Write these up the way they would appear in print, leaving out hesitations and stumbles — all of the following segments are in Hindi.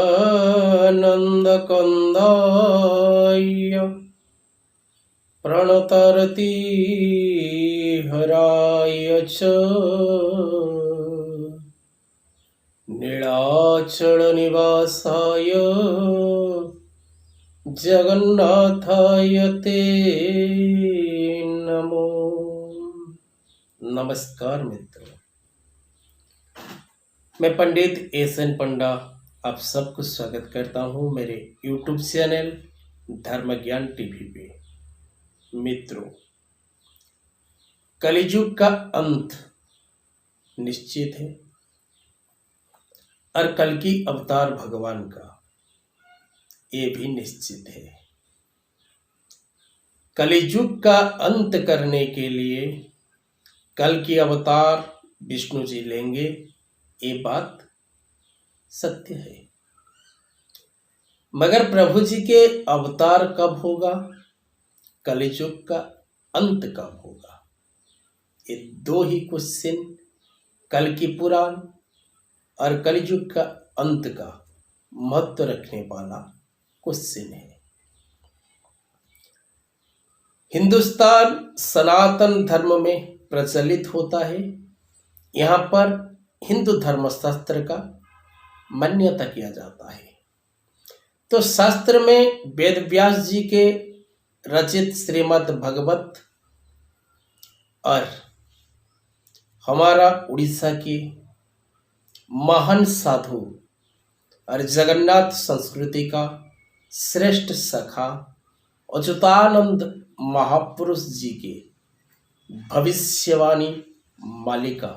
आनन्दकन्दाय प्रणतरति हराय च नीलाचलनिवासाय जगन्नाथाय ते नमो। नमस्कार मित्रों, मैं पंडित एस.एन. पंडा आप सबको स्वागत करता हूं मेरे YouTube चैनल धर्म ज्ञान टीवी पे। मित्रों, कलियुग का अंत निश्चित है और कल की अवतार भगवान का ये भी निश्चित है। कलियुग का अंत करने के लिए कल की अवतार विष्णु जी लेंगे, ये बात सत्य है। मगर प्रभु जी के अवतार कब होगा, कलियुग का अंत कब होगा, ये दो ही क्वेश्चन कल की पुराण और कलियुग का अंत का महत्व रखने वाला क्वेश्चन है। हिंदुस्तान सनातन धर्म में प्रचलित होता है। यहाँ पर हिंदू धर्मशास्त्र का मान्यता किया जाता है। तो शास्त्र में वेद व्यास जी के रचित श्रीमद् भगवत और हमारा उड़ीसा के महान साधु और जगन्नाथ संस्कृति का श्रेष्ठ सखा अच्युतानंद महापुरुष जी के भविष्यवाणी मालिका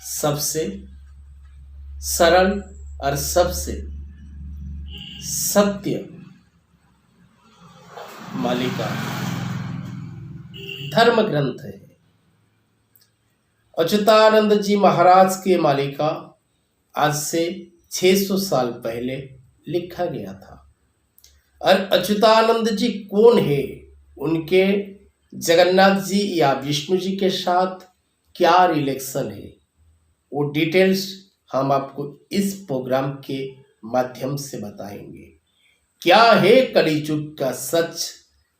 सबसे सरल और सबसे सत्य मालिका धर्म ग्रंथ है। अच्युतानंद जी महाराज के मालिका आज से 600 साल पहले लिखा गया था। और अच्युतानंद जी कौन है, उनके जगन्नाथ जी या विष्णु जी के साथ क्या रिलेशन है, वो डिटेल्स हम आपको इस प्रोग्राम के माध्यम से बताएंगे। क्या है कलियुग का सच,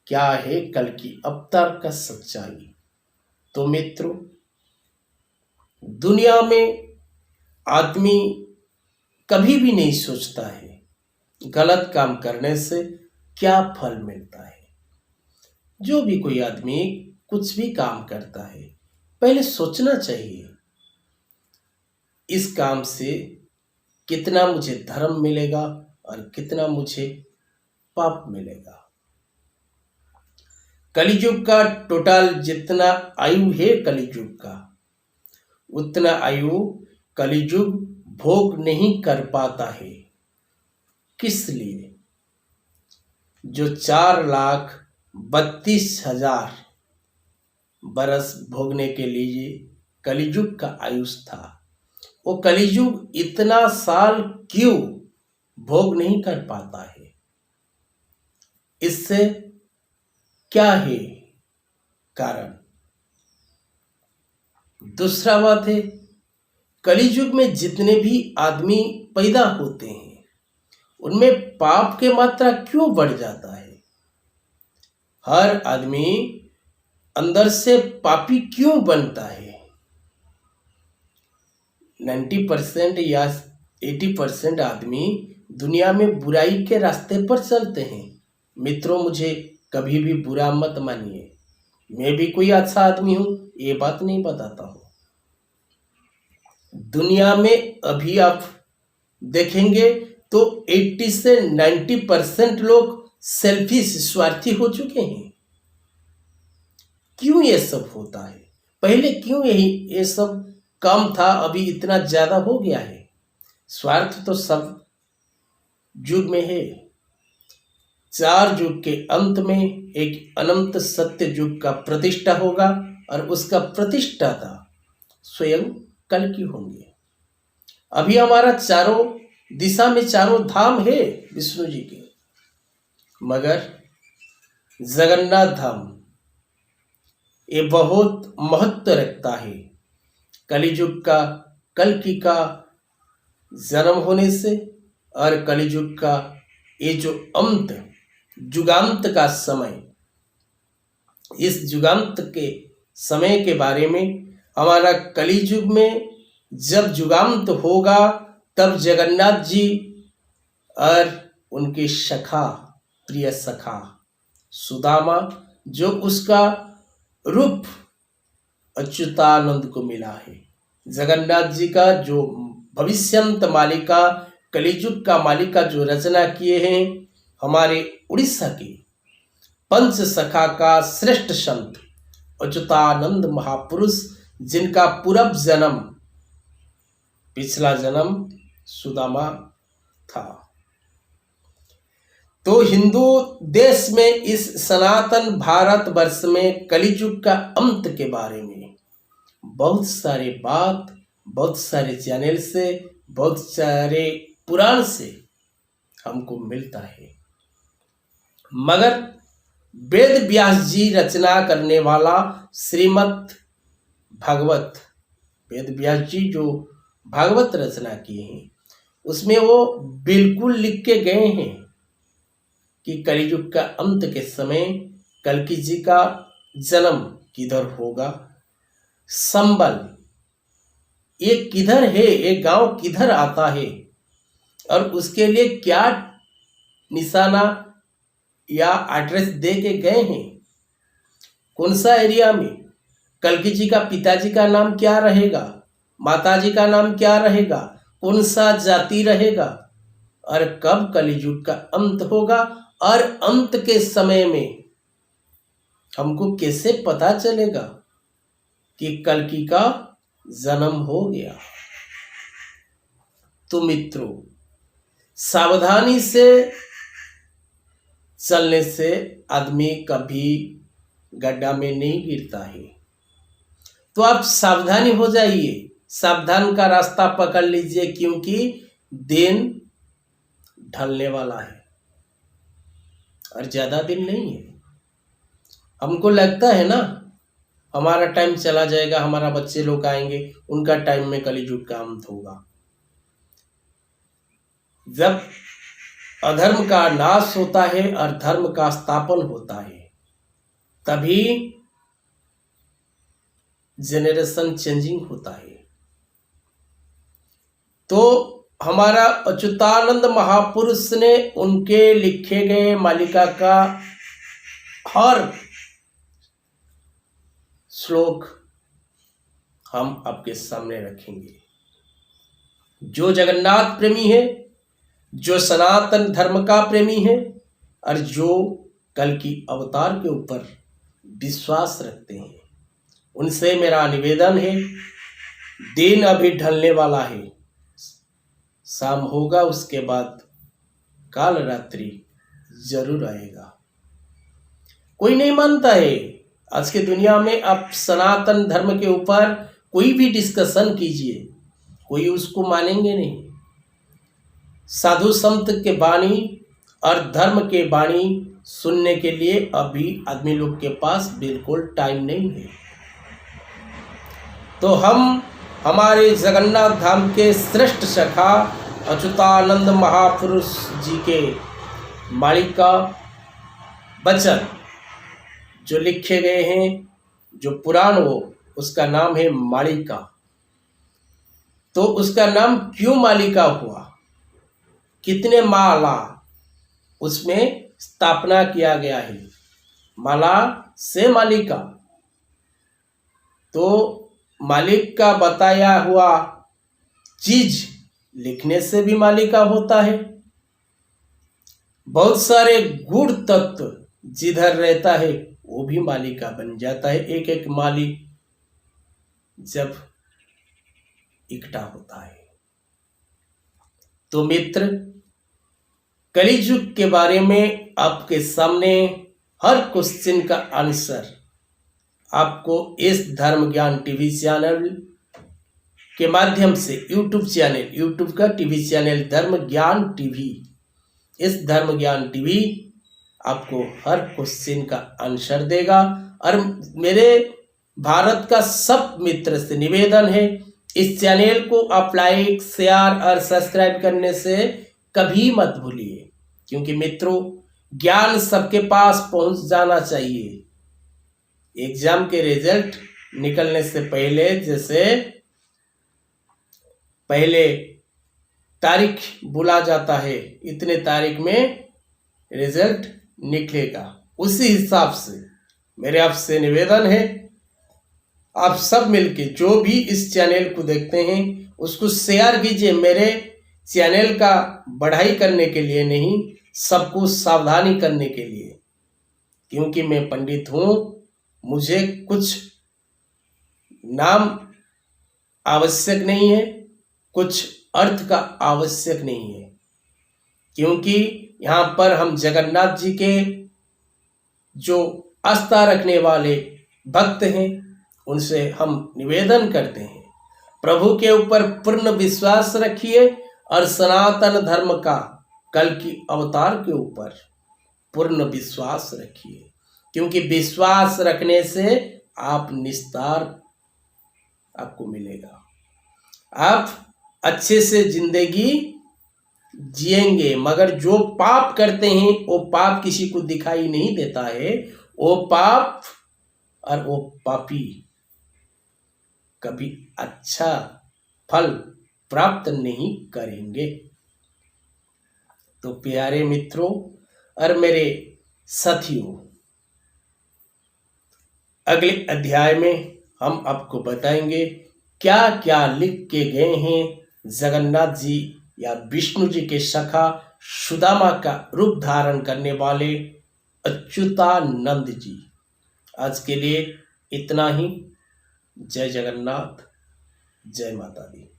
क्या है कल की अवतार का सच्चाई। तो मित्रों, दुनिया में आदमी कभी भी नहीं सोचता है गलत काम करने से क्या फल मिलता है। जो भी कोई आदमी कुछ भी काम करता है, पहले सोचना चाहिए इस काम से कितना मुझे धर्म मिलेगा और कितना मुझे पाप मिलेगा। कलियुग का टोटल जितना आयु है कलियुग का, उतना आयु कलियुग भोग नहीं कर पाता है। किस लिए? जो 4,32,000 बरस भोगने के लिए कलियुग का आयुष था, वो कलियुग इतना साल क्यों भोग नहीं कर पाता है? इससे क्या है कारण? दूसरा बात है, कलियुग में जितने भी आदमी पैदा होते हैं उनमें पाप की मात्रा क्यों बढ़ जाता है? हर आदमी अंदर से पापी क्यों बनता है? 90% या 80% आदमी दुनिया में बुराई के रास्ते पर चलते हैं। मित्रों, मुझे कभी भी बुरा मत मानिए, मैं भी कोई अच्छा आदमी हूं, ये बात नहीं बताता हूं। दुनिया में अभी आप देखेंगे तो 80 से 90% लोग सेल्फिश, स्वार्थी हो चुके हैं। क्यों ये सब होता है? पहले क्यों ये सब कम था, अभी इतना ज्यादा हो गया है? स्वार्थ तो सब युग में है। 4 युग के अंत में एक अनंत सत्य युग का प्रतिष्ठा होगा और उसका प्रतिष्ठाता स्वयं कल्कि होंगे। अभी हमारा चारों दिशा में चारों धाम है विष्णु जी के, मगर जगन्नाथ धाम ये बहुत महत्व रखता है। कलियुग का कल्कि का जन्म होने से और कलियुग का ये जो अंत, युगांत का समय, इस युगांत के समय के बारे में हमारा कलियुग में जब युगांत होगा तब जगन्नाथ जी और उनके सखा, प्रिय सखा सुदामा, जो उसका रूप अच्युतानंद को मिला है, जगन्नाथ जी का जो भविष्यंत मालिका, कलियुग का मालिका जो रचना किए हैं हमारे उड़ीसा के पंच सखा का श्रेष्ठ संत अच्युतानंद महापुरुष, जिनका पूर्व जन्म, पिछला जन्म सुदामा था। तो हिंदू देश में इस सनातन भारत वर्ष में कलियुग का अंत के बारे में बहुत सारे बात, बहुत सारे चैनल से, बहुत सारे पुराण से हमको मिलता है, मगर वेद व्यास जी रचना करने वाला श्रीमद् भागवत, वेद व्यास जी जो भागवत रचना किए हैं उसमें वो बिल्कुल लिख के गए हैं कि कलियुग का अंत के समय कल्कि जी का जन्म किधर होगा, संबल ये किधर है, ये गांव किधर आता है और उसके लिए क्या निशाना या एड्रेस दे के गए हैं, कौन सा एरिया में, कल्कि जी का पिताजी का नाम क्या रहेगा, माताजी का नाम क्या रहेगा, कौन सा जाति रहेगा और कब कलियुग का अंत होगा, और अंत के समय में हमको कैसे पता चलेगा कि कल्कि का जन्म हो गया। तो मित्रों, सावधानी से चलने से आदमी कभी गड्ढा में नहीं गिरता है। तो आप सावधानी हो जाइए, सावधान का रास्ता पकड़ लीजिए, क्योंकि दिन ढलने वाला है और ज्यादा दिन नहीं है। हमको लगता है ना हमारा टाइम चला जाएगा, हमारा बच्चे लोग आएंगे, उनका टाइम में कलियुग का अंत होगा। जब अधर्म का नाश होता है और धर्म का स्थापन होता है, तभी जेनरेशन चेंजिंग होता है। तो हमारा अच्युतानंद महापुरुष ने उनके लिखे गए मालिका का हर श्लोक हम आपके सामने रखेंगे। जो जगन्नाथ प्रेमी है, जो सनातन धर्म का प्रेमी है और जो कल्कि अवतार के ऊपर विश्वास रखते हैं, उनसे मेरा निवेदन है, दिन अभी ढलने वाला है, शाम होगा, उसके बाद काल रात्रि जरूर आएगा। कोई नहीं मानता है आज की दुनिया में, आप सनातन धर्म के ऊपर कोई भी डिस्कशन कीजिए, कोई उसको मानेंगे नहीं। साधु संत के वाणी और धर्म के वाणी सुनने के लिए अभी आदमी लोग के पास बिल्कुल टाइम नहीं है। तो हम हमारे जगन्नाथ धाम के श्रेष्ठ सखा अच्युतानंद महापुरुष जी के मालिका वचन जो लिखे गए हैं, जो पुराण वो उसका नाम है मालिका। तो उसका नाम क्यों मालिका हुआ, कितने माला उसमें स्थापना किया गया है, माला से मालिका। तो मालिक का बताया हुआ चीज लिखने से भी मालिका होता है। बहुत सारे गुण तत्व जिधर रहता है वो भी मालिका बन जाता है। एक एक माली जब इकट्ठा होता है। तो मित्र, कलियुग के बारे में आपके सामने हर क्वेश्चन का आंसर आपको इस धर्म ज्ञान टीवी चैनल के माध्यम से, यूट्यूब का टीवी चैनल धर्म ज्ञान टीवी, इस धर्म ज्ञान टीवी आपको हर क्वेश्चन का आंसर देगा। और मेरे भारत का सब मित्र से निवेदन है, इस चैनल को आप लाइक, शेयर और सब्सक्राइब करने से कभी मत भूलिए, क्योंकि मित्रों ज्ञान सबके पास पहुंच जाना चाहिए। एग्जाम के रिजल्ट निकलने से पहले, जैसे पहले तारीख बुला जाता है, इतने तारीख में रिजल्ट निकलेगा, उसी हिसाब से मेरे आपसे निवेदन है, आप सब मिलके जो भी इस चैनल को देखते हैं उसको शेयर कीजिए। मेरे चैनल का बढ़ाई करने के लिए नहीं, सबको सावधानी करने के लिए, क्योंकि मैं पंडित हूं, मुझे कुछ नाम आवश्यक नहीं है, कुछ अर्थ का आवश्यक नहीं है, क्योंकि यहाँ पर हम जगन्नाथ जी के जो आस्था रखने वाले भक्त हैं उनसे हम निवेदन करते हैं, प्रभु के ऊपर पूर्ण विश्वास रखिए और सनातन धर्म का कल की अवतार के ऊपर पूर्ण विश्वास रखिए, क्योंकि विश्वास रखने से आप निस्तार आपको मिलेगा, आप अच्छे से जिंदगी जिएंगे। मगर जो पाप करते हैं वो पाप किसी को दिखाई नहीं देता है, वो पाप और वो पापी कभी अच्छा फल प्राप्त नहीं करेंगे। तो प्यारे मित्रों और मेरे साथियों, अगले अध्याय में हम आपको बताएंगे क्या क्या लिख के गए हैं जगन्नाथ जी या विष्णु जी के सखा सुदामा का रूप धारण करने वाले अच्युतानंद जी। आज के लिए इतना ही। जय जगन्नाथ, जय माता दी।